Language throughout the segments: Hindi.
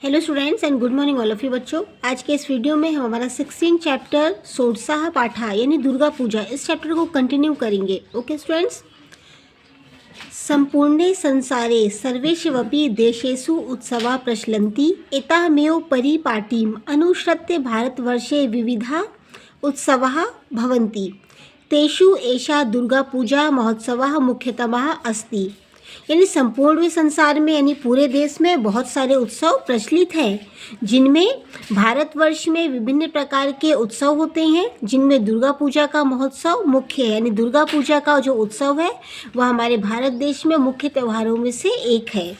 Hello students and good morning all of you बच्चों। आज के इस वीडियो में हम हमारा 16 चैप्टर षोडशः पाठः यानी दुर्गा पूजा इस चैप्टर को कंटिन्यू करेंगे। ओके स्टूडेंट्स, संपूर्णे संसारे सर्वेष्वपि देशेषु उत्सवाः प्रचलन्ति एतामेव परिपाटीम् अनुसृत्य भारतवर्षे विविधा उत्सवाः भवन्ति। तेषु एषा दुर्गा पूजा महोत्सवः मुख्यतमः अस्ति। यानी संपूर्ण संसार में यानी पूरे देश में बहुत सारे उत्सव प्रचलित हैं, जिनमें भारतवर्ष में विभिन्न प्रकार के उत्सव होते हैं, जिनमें दुर्गा पूजा का महोत्सव मुख्य है। यानी दुर्गा पूजा का जो उत्सव है वह हमारे भारत देश में मुख्य त्योहारों में से एक है।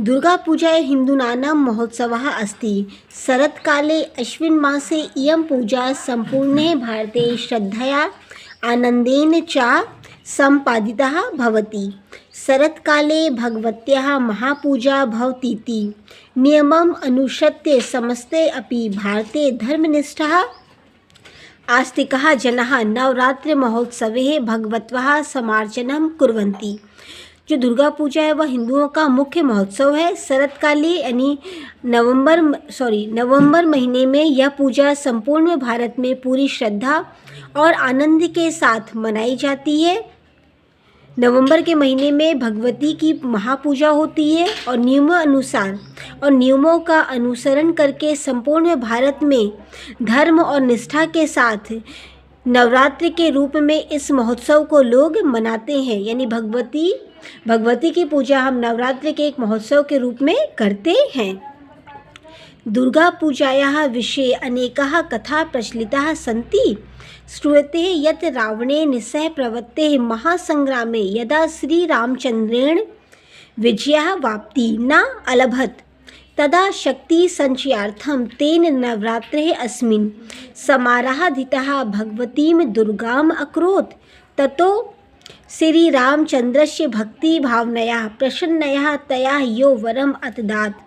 दुर्गा पूजा हिंदूनां महोत्सवः अस्ति। शरत्काले अश्विन मासे इयं पूजा संपूर्णे भारते श्रद्धया आनंदेन च सम्पादिता भवति। शरत्काले भगवत्याः महापूजा भवतीति नियमम् अनुसृत्य समस्ते अपि भारते धर्मनिष्ठाः आस्तिकाः जनाः नवरात्रि महोत्सवे भगवत्याः समार्चनं कुर्वन्ति। जो दुर्गा पूजा है वह हिंदुओं का मुख्य महोत्सव है। शरतकाले यानी नवंबर महीने में यह पूजा संपूर्ण भारत में पूरी श्रद्धा और आनंद के साथ मनाई जाती है। नवंबर के महीने में भगवती की महापूजा होती है और नियमों का अनुसरण करके संपूर्ण भारत में धर्म और निष्ठा के साथ नवरात्रि के रूप में इस महोत्सव को लोग मनाते हैं। यानी भगवती की पूजा हम नवरात्रि के एक महोत्सव के रूप में करते हैं। दुर्गा पूजायाः विषये अनेकाः कथाः प्रचलिताः सन्ति। श्रूयते यत् रावणेन सह प्रवृत्तेः महासंग्रामे यदा श्रीरामचन्द्रेण विजयः वाप्ति न अलभत तदा शक्ति संचयार्थं तेन नवरात्रेः अस्मिन् समाराधितः भगवतीं दुर्गाम् अकरोत्। ततो श्रीरामचन्द्रस्य भक्तिभावनया प्रसन्नया तया यो वरम् अददात्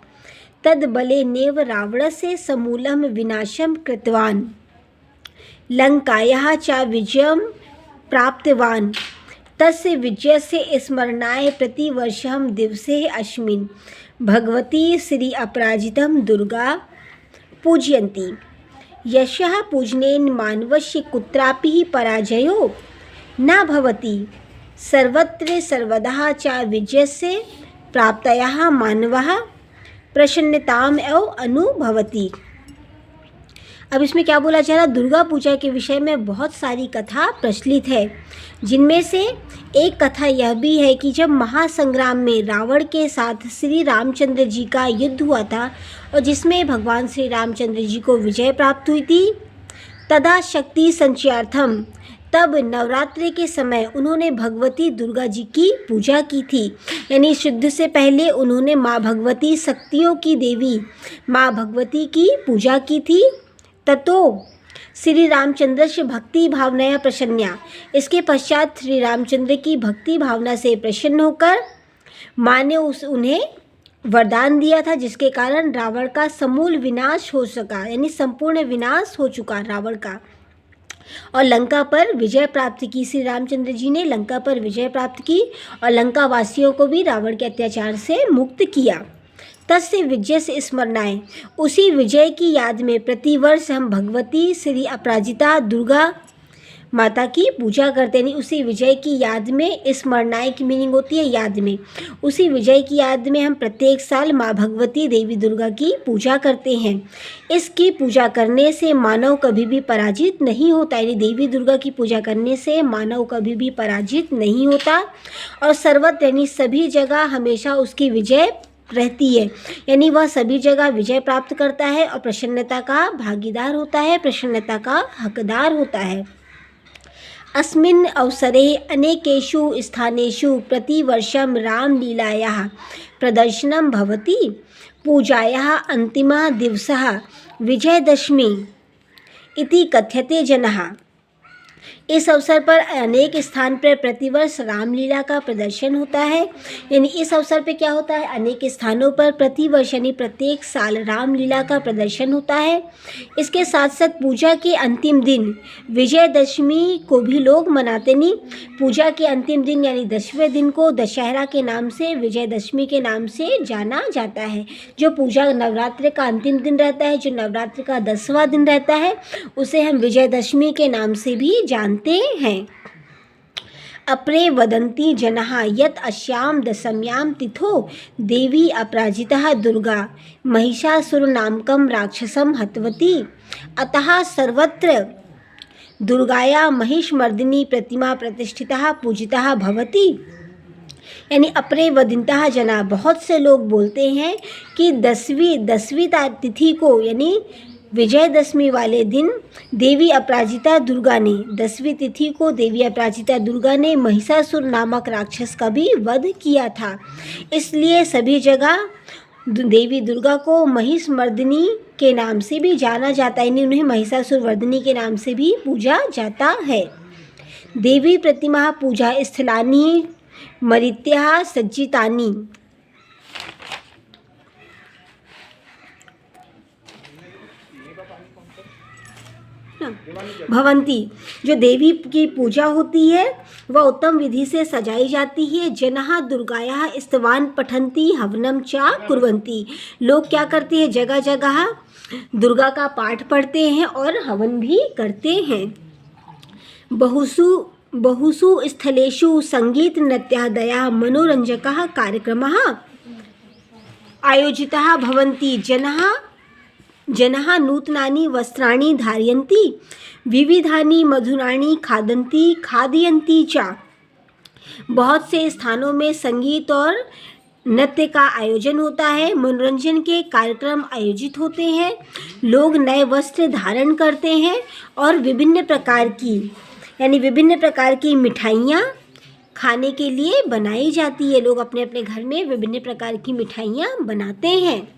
तद्बलेनेव रावणस्य समूलं विनाशं कृतवान् लंकायाः च विजयं प्राप्तवान्। तस्य विजयस्य स्मरणाय प्रतिवर्षं दिवसे अस्मिन् भगवती श्री अपराजितं दुर्गा पूजयन्ति। यस्याः पूजनेन मानवस्य कुत्रापि पराजयो न भवति। सर्वत्र सर्वदा च विजयस्य प्राप्तयाः मानवः प्रसन्नताम् एव अनुभवति। अब इसमें क्या बोला जा रहा है, दुर्गा पूजा के विषय में बहुत सारी कथा प्रचलित है, जिनमें से एक कथा यह भी है कि जब महासंग्राम में रावण के साथ श्री रामचंद्र जी का युद्ध हुआ था और जिसमें भगवान श्री रामचंद्र जी को विजय प्राप्त हुई थी, तदा शक्ति संचयार्थम तब नवरात्रि के समय उन्होंने भगवती दुर्गा जी की पूजा की थी। यानी युद्ध से पहले उन्होंने माँ भगवती शक्तियों की देवी माँ भगवती की पूजा की थी। ततो श्री रामचंद्र से भक्ति भावनाया प्रसन्ना, इसके पश्चात श्री रामचंद्र की भक्ति भावना से प्रसन्न होकर माँ ने उन्हें वरदान दिया था, जिसके कारण रावण का समूल विनाश हो सका। यानी संपूर्ण विनाश हो चुका रावण का, और लंका पर विजय प्राप्त की। श्री रामचंद्र जी ने लंका पर विजय प्राप्त की और लंका वासियों को भी रावण के अत्याचार से मुक्त किया। तस्य विजय से स्मरणाएं, उसी विजय की याद में प्रतिवर्ष हम भगवती श्री अपराजिता दुर्गा माता की पूजा करते हैं। उसी विजय की याद में, स्मरणाएं की मीनिंग होती है याद में, उसी विजय की याद में हम प्रत्येक साल माँ भगवती देवी दुर्गा की पूजा करते हैं। इसकी पूजा करने से मानव कभी भी पराजित नहीं होता। यानी देवी दुर्गा की पूजा करने से मानव कभी भी पराजित नहीं होता और सर्वत्र यानी सभी जगह हमेशा उसकी विजय रहती है। यानी वह सभी जगह विजय प्राप्त करता है और प्रसन्नता का भागीदार होता है, प्रसन्नता का हकदार होता है। अस्मिन् अवसरे अनेकेषु स्थानेषु प्रतिवर्षं रामलीलायाः प्रदर्शनं भवति। पूजायाः अन्तिमः दिवसः विजयदशमी इति कथ्यते जनाः। इस अवसर पर अनेक स्थान पर प्रतिवर्ष रामलीला का प्रदर्शन होता है। यानी इस अवसर पे क्या होता है, अनेक स्थानों पर प्रतिवर्ष यानी प्रत्येक साल रामलीला का प्रदर्शन होता है। इसके साथ साथ पूजा के अंतिम दिन विजयदशमी को भी लोग मनाते नहीं। पूजा के अंतिम दिन यानी 10वें दिन को दशहरा के नाम से, विजयदशमी के नाम से जाना जाता है। जो पूजा नवरात्रि का अंतिम दिन रहता है, जो नवरात्रि का 10वां दिन रहता है, उसे हम विजयदशमी के नाम से भी जानते हैं। अपरे वदन्ति जनः यत् अस्यां दशम्यां तिथौ देवी अपराजिता दुर्गा महिषासुरनामकं राक्षसं हतवती, अतः सर्वत्र दुर्गाया महिषमर्दिनी प्रतिमा प्रतिष्ठिता पूजिता भवति। यानी अपरे वदन्तः जना, बहुत से लोग बोलते हैं कि दसवीं तिथि को यानी विजयदशमी वाले दिन देवी अपराजिता दुर्गा ने, 10वीं तिथि को देवी अपराजिता दुर्गा ने महिषासुर नामक राक्षस का भी वध किया था। इसलिए सभी जगह देवी दुर्गा को महिषमर्दिनी के नाम से भी जाना जाता है, यानी उन्हें महिषासुर वर्धिनी के नाम से भी पूजा जाता है। देवी प्रतिमा पूजा स्थलानि मरीत्या सज्जितानि भवंती, जो देवी की पूजा होती है वह उत्तम विधि से सजाई जाती है। जनः दुर्गायाः स्तवान् पठन्ति हवनं च कुर्वन्ति, लोग क्या करते हैं, जगह जगह दुर्गा का पाठ पढ़ते हैं और हवन भी करते हैं। बहुषु स्थलेषु संगीत नृत्यादयः मनोरंजकः कार्यक्रमः आयोजिताः भवन्ति। जनः नूतनानि वस्त्राणि धारयन्ति, विविधानि मधुराणि खादयन्ति च। बहुत से स्थानों में संगीत और नृत्य का आयोजन होता है, मनोरंजन के कार्यक्रम आयोजित होते हैं, लोग नए वस्त्र धारण करते हैं और विभिन्न प्रकार की मिठाइयाँ खाने के लिए बनाई जाती है। लोग अपने अपने घर में विभिन्न प्रकार की मिठाइयाँ बनाते हैं।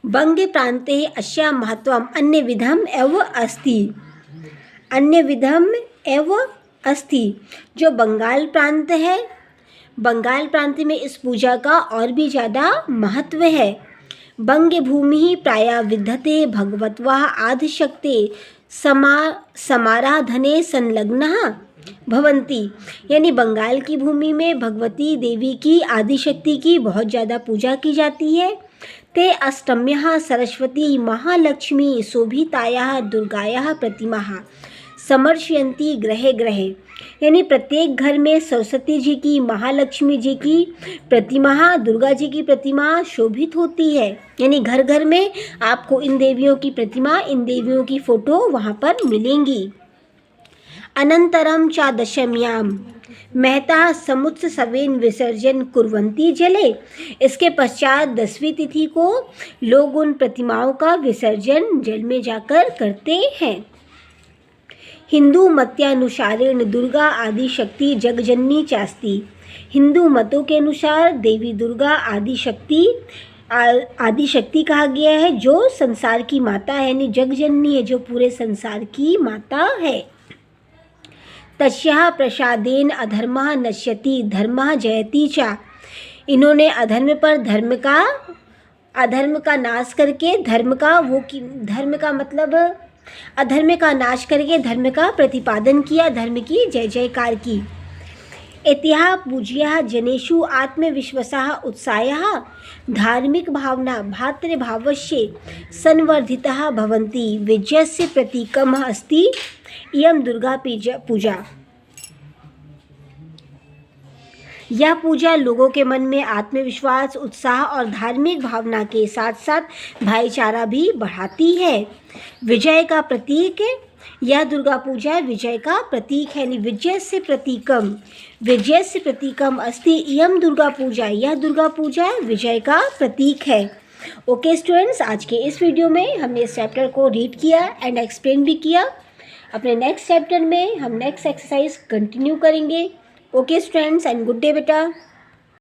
बंगे प्रांते अस्या महत्वम अन्यविधम एव अस्ति। जो बंगाल प्रांत है, बंगाल प्रांत में इस पूजा का और भी ज़्यादा महत्व है। बंगे भूमि प्रायः विद्यते भगवत्याः आदिशक्ते समाराधने संलग्नः भवन्ति। यानी बंगाल की भूमि में भगवती देवी की आदिशक्ति की बहुत ज़्यादा पूजा की जाती है। ते अष्टम्याः सरस्वती महालक्ष्मी शोभितायाः दुर्गायाः प्रतिमाः समर्शयन्ति गृहे गृहे। यानी प्रत्येक घर में सरस्वती जी की, महालक्ष्मी जी की प्रतिमा, दुर्गा जी की प्रतिमा शोभित होती है। यानी घर घर में आपको इन देवियों की प्रतिमा, इन देवियों की फोटो वहाँ पर मिलेंगी। अनंतरम च दशम्यां महता समुत्सवेन विसर्जन कुर्वन्ति जले। इसके पश्चात 10वीं तिथि को लोग उन प्रतिमाओं का विसर्जन जल में जाकर करते हैं। हिंदू मत्यानुसारेण दुर्गा आदि शक्ति जगजननी चास्ति। हिंदू मतों के अनुसार देवी दुर्गा आदि शक्ति कहा गया है, जो संसार की माता है, यानी जगजननी है, जो पूरे संसार की माता है। तस्याः प्रसादेन अधर्मः नश्यति धर्मः जयति च। इन्होंने अधर्म पर अधर्म का नाश करके अधर्म का नाश करके धर्म का प्रतिपादन किया, धर्म की जय जयकार की। एत्याः पूज्याः जनेषु आत्मविश्वासः उत्साहः धार्मिक भावना भातृभावस्य संवर्धिताः भवन्ति। विजयस्य प्रतीकम् अस्ति इयं दुर्गा पूजा। यह पूजा लोगों के मन में आत्मविश्वास, उत्साह और धार्मिक भावना के साथ साथ भाईचारा भी बढ़ाती है। विजय का प्रतीक, यह दुर्गा पूजा विजय का प्रतीक है। विजयस्य प्रतीकम अस्ति इयं दुर्गा पूजा। यह दुर्गा पूजा विजय का प्रतीक है। ओके स्टूडेंट्स, आज के इस वीडियो में हमने इस चैप्टर को रीड किया एंड एक्सप्लेन भी किया। अपने नेक्स्ट चैप्टर में हम नेक्स्ट एक्सरसाइज कंटिन्यू करेंगे। Okay students and good day बेटा।